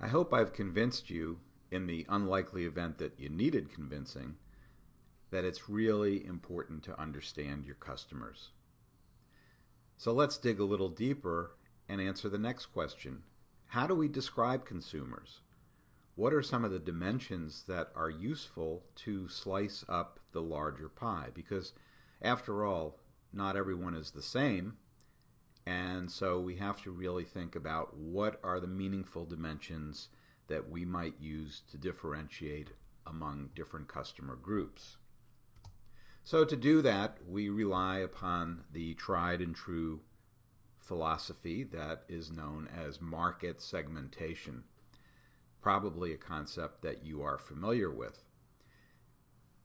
I hope I've convinced you, in the unlikely event that you needed convincing, that it's really important to understand your customers. So let's dig a little deeper and answer the next question. How do we describe consumers? What are some of the dimensions that are useful to slice up the larger pie? Because after all, not everyone is the same, and so we have to really think about what are the meaningful dimensions that we might use to differentiate among different customer groups. So to do that, we rely upon the tried and true philosophy that is known as market segmentation, probably a concept that you are familiar with.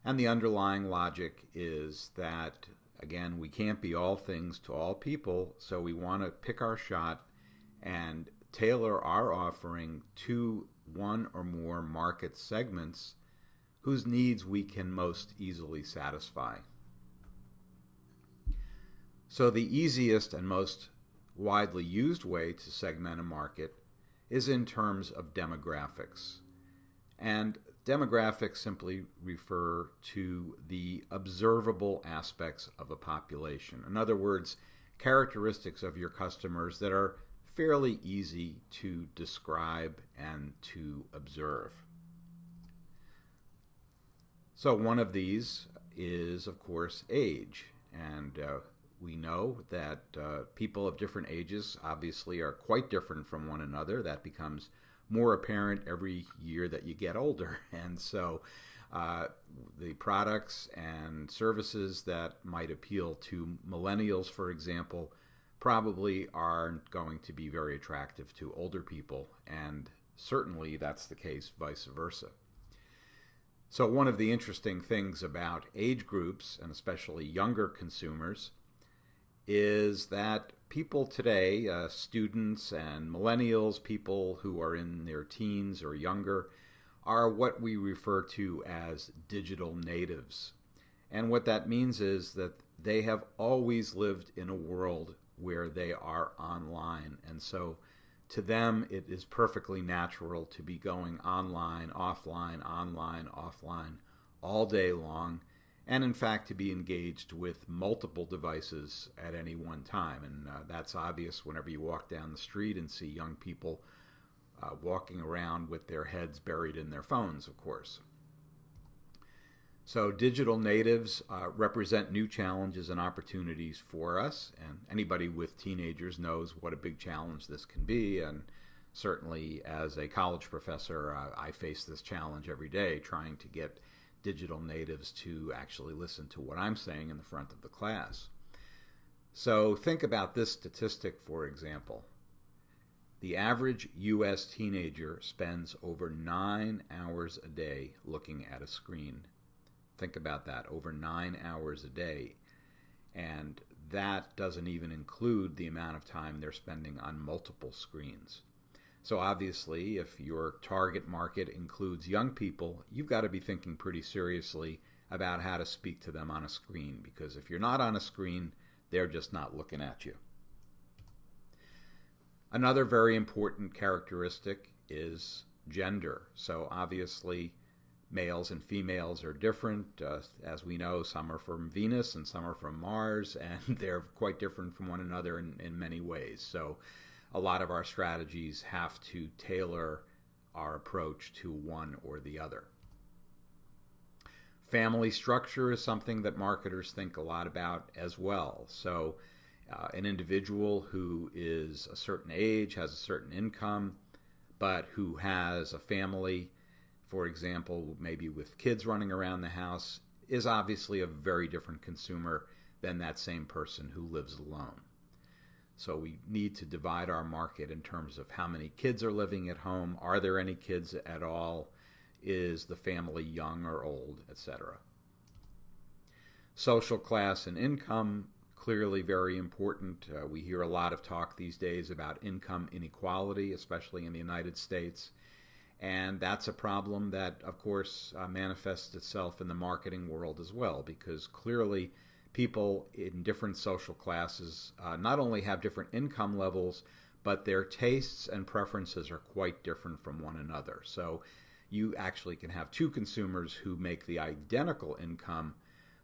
And the underlying logic is that, again, we can't be all things to all people, so we want to pick our shot and tailor our offering to one or more market segments whose needs we can most easily satisfy. So the easiest and most widely used way to segment a market is in terms of demographics. And demographics simply refer to the observable aspects of a population. In other words, characteristics of your customers that are fairly easy to describe and to observe. So one of these is, of course, age. And we know that people of different ages obviously are quite different from one another. That becomes more apparent every year that you get older. And so the products and services that might appeal to millennials, for example, probably aren't going to be very attractive to older people. And certainly that's the case vice versa. So one of the interesting things about age groups, and especially younger consumers, is that people today, students and millennials, people who are in their teens or younger, are what we refer to as digital natives. And what that means is that they have always lived in a world where they are online. And so to them, it is perfectly natural to be going online, offline, all day long, and in fact to be engaged with multiple devices at any one time. And that's obvious whenever you walk down the street and see young people walking around with their heads buried in their phones, of course. So digital natives represent new challenges and opportunities for us, and anybody with teenagers knows what a big challenge this can be. And certainly as a college professor, I face this challenge every day, trying to get digital natives to actually listen to what I'm saying in the front of the class. So think about this statistic, for example. The average U.S. teenager spends over 9 hours a day looking at a screen. Think about that, over 9 hours a day. And that doesn't even include the amount of time they're spending on multiple screens. So obviously, if your target market includes young people, you've got to be thinking pretty seriously about how to speak to them on a screen, because if you're not on a screen, they're just not looking at you. Another very important characteristic is gender. So obviously, males and females are different. As we know, some are from Venus and some are from Mars, and they're quite different from one another in many ways. So a lot of our strategies have to tailor our approach to one or the other. Family structure is something that marketers think a lot about as well. So an individual who is a certain age, has a certain income, but who has a family, for example, maybe with kids running around the house, is obviously a very different consumer than that same person who lives alone. So we need to divide our market in terms of how many kids are living at home, are there any kids at all, is the family young or old, etc. Social class and income, clearly very important. We hear a lot of talk these days about income inequality, especially in the United States. And that's a problem that, of course, manifests itself in the marketing world as well, because clearly people in different social classes not only have different income levels, but their tastes and preferences are quite different from one another. So you actually can have two consumers who make the identical income,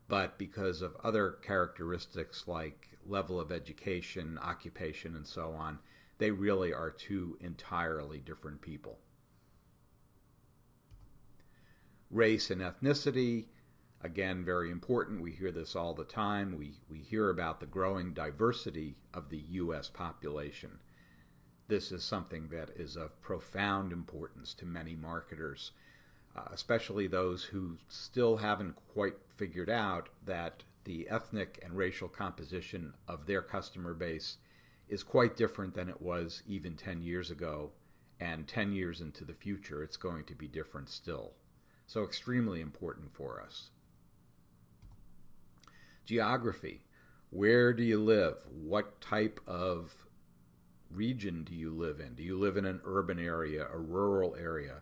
but because of other characteristics like level of education, occupation, and so on, they really are two entirely different people. Race and ethnicity, again, very important. We hear this all the time. We hear about the growing diversity of the U.S. population. This is something that is of profound importance to many marketers, especially those who still haven't quite figured out that the ethnic and racial composition of their customer base is quite different than it was even 10 years ago, and 10 years into the future it's going to be different still. So extremely important for us. Geography. Where do you live? What type of region do you live in? Do you live in an urban area, a rural area?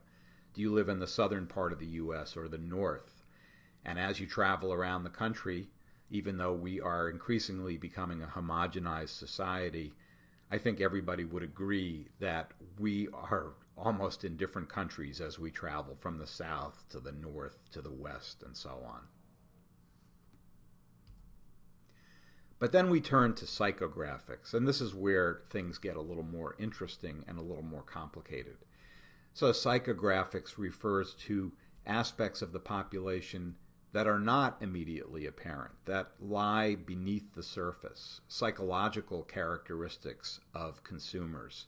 Do you live in the southern part of the U.S. or the north? And as you travel around the country, even though we are increasingly becoming a homogenized society, I think everybody would agree that we are almost in different countries as we travel from the south to the north to the west and so on. But then we turn to psychographics, and this is where things get a little more interesting and a little more complicated. So psychographics refers to aspects of the population that are not immediately apparent, that lie beneath the surface, psychological characteristics of consumers,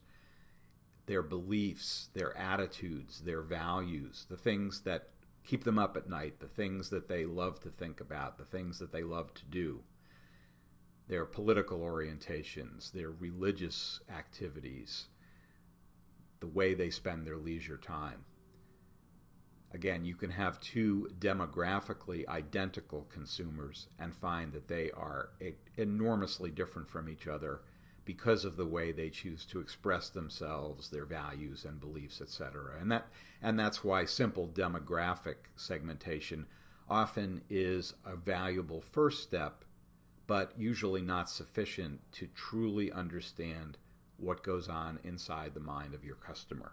their beliefs, their attitudes, their values, the things that keep them up at night, the things that they love to think about, the things that they love to do, their political orientations, their religious activities, the way they spend their leisure time. Again, you can have two demographically identical consumers and find that they are enormously different from each other because of the way they choose to express themselves, their values and beliefs, etc. And that's why simple demographic segmentation often is a valuable first step, but usually not sufficient to truly understand what goes on inside the mind of your customer.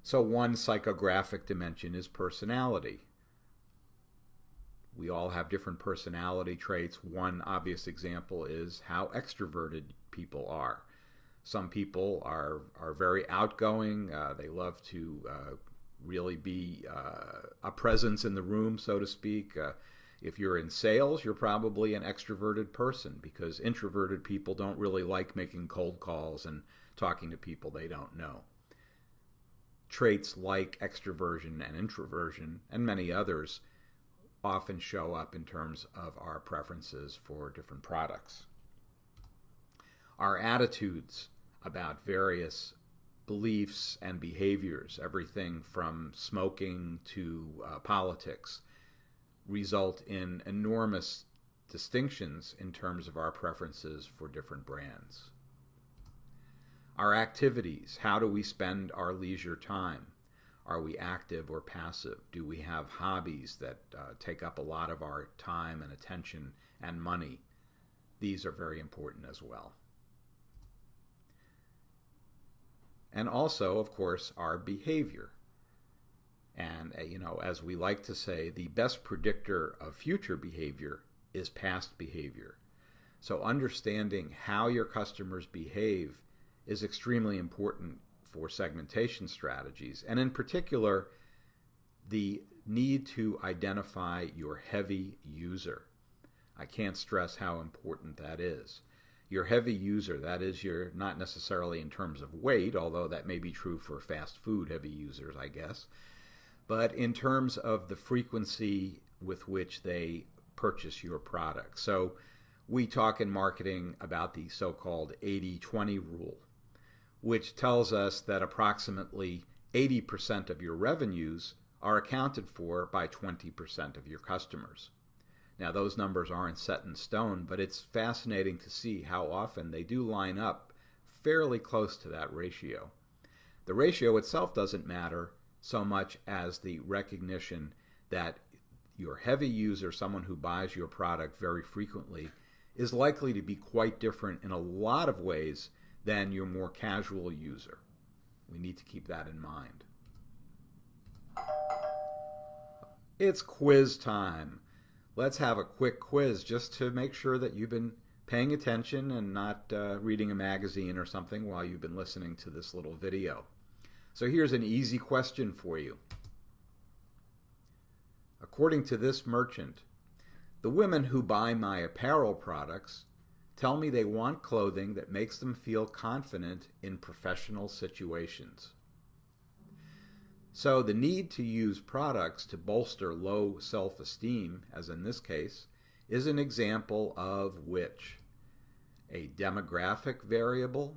So one psychographic dimension is personality. We all have different personality traits. One obvious example is how extroverted people are. Some people are very outgoing. They love to really be a presence in the room, so to speak. If you're in sales, you're probably an extroverted person because introverted people don't really like making cold calls and talking to people they don't know. Traits like extroversion and introversion and many others often show up in terms of our preferences for different products. Our attitudes about various beliefs and behaviors, everything from smoking to politics, result in enormous distinctions in terms of our preferences for different brands. Our activities, how do we spend our leisure time? Are we active or passive? Do we have hobbies that take up a lot of our time and attention and money? These are very important as well. And also, of course, our behavior. And, as we like to say, the best predictor of future behavior is past behavior. So understanding how your customers behave is extremely important for segmentation strategies, and in particular, the need to identify your heavy user. I can't stress how important that is. Your heavy user, that is not necessarily in terms of weight, although that may be true for fast food heavy users, I guess, but in terms of the frequency with which they purchase your product. So we talk in marketing about the so-called 80-20 rule, which tells us that approximately 80% of your revenues are accounted for by 20% of your customers. Now, those numbers aren't set in stone, but it's fascinating to see how often they do line up fairly close to that ratio. The ratio itself doesn't matter so much as the recognition that your heavy user, someone who buys your product very frequently, is likely to be quite different in a lot of ways than your more casual user. We need to keep that in mind. It's quiz time. Let's have a quick quiz just to make sure that you've been paying attention and not reading a magazine or something while you've been listening to this little video. So here's an easy question for you. According to this merchant, the women who buy my apparel products tell me they want clothing that makes them feel confident in professional situations. So the need to use products to bolster low self-esteem, as in this case, is an example of which? A demographic variable,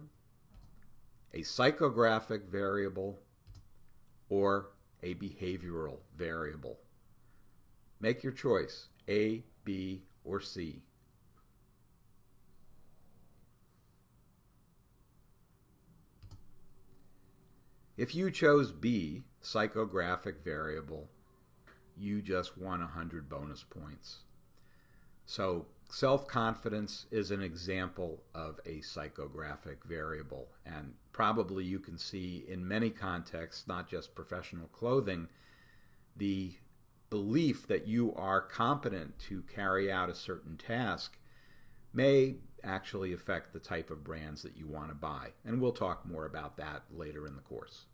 a psychographic variable, or a behavioral variable. Make your choice, A, B, or C. If you chose B, psychographic variable, you just won 100 bonus points. So self-confidence is an example of a psychographic variable, and probably you can see in many contexts, not just professional clothing, the belief that you are competent to carry out a certain task may actually affect the type of brands that you want to buy. And we'll talk more about that later in the course.